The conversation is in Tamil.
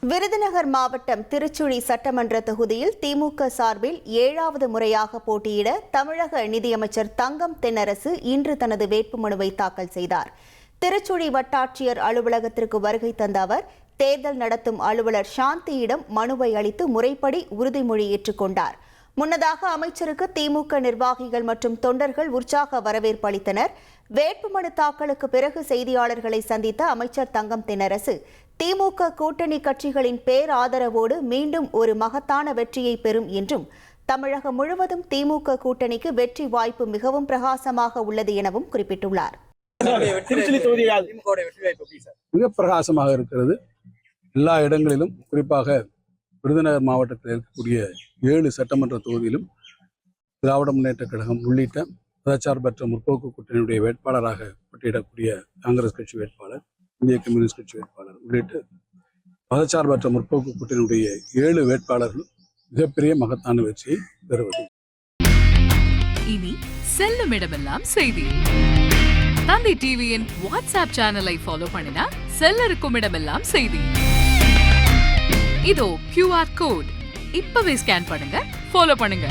விருதுநகர் மாவட்டம் திருச்சுழி சட்டமன்ற தொகுதியில் திமுக சார்பில் 7வது முறையாக போட்டியிட தமிழக நிதியமைச்சர் தங்கம் தென்னரசு இன்று தனது வேட்புமனுவை தாக்கல் செய்தார். திருச்சுழி வட்டாட்சியர் அலுவலகத்திற்கு வருகை தந்த அவர் தேர்தல் நடத்தும் அலுவலர் சாந்தியிடம் மனுவை அளித்து முறைப்படி உறுதிமொழி ஏற்றுக்கொண்டார். முன்னதாக அமைச்சருக்கு திமுக நிர்வாகிகள் மற்றும் தொண்டர்கள் உற்சாக வரவேற்பு அளித்தனர். வேட்புமனு தாக்கலுக்கு பிறகு செய்தியாளர்களை சந்தித்த அமைச்சர் தங்கம் தென்னரசு திமுக கூட்டணி கட்சிகளின் பேராதரவோடு மீண்டும் ஒரு மகத்தான வெற்றியை பெறும் என்றும் தமிழகம் முழுவதும் திமுக கூட்டணிக்கு வெற்றி வாய்ப்பு மிகவும் பிரகாசமாக உள்ளது எனவும் குறிப்பிட்டுள்ளார். மிக பிரகாசமாக இருக்கிறது. எல்லா இடங்களிலும், குறிப்பாக விருதுநகர் மாவட்டத்தில் இருக்கக்கூடிய 7 சட்டமன்ற தொகுதியிலும் திராவிட முன்னேற்ற கழகம் உள்ளிட்ட மதச்சார்பற்ற முற்போக்கு கூட்டணியுடைய வேட்பாளராக போட்டியிடக்கூடிய காங்கிரஸ் கட்சி வேட்பாளர், இந்திய கம்யூனிஸ்ட் கட்சி வேட்பாளர் உள்ளிட்ட மதச்சார்பற்ற முற்போக்கு கூட்டணியுடைய 7 வேட்பாளர்கள் மிகப்பெரிய மகத்தான வெற்றியை பெறுவது. இனி செல்லும் இடமெல்லாம் செய்தி. தந்தை டிவியின் வாட்ஸ்அப் சேனலை ஃபாலோ பண்ணினா செல்ல இருக்கும் இடமெல்லாம் செய்தி. இதோ QR கோட் இப்பவே ஸ்கேன் பண்ணுங்க, ஃபாலோ பண்ணுங்க.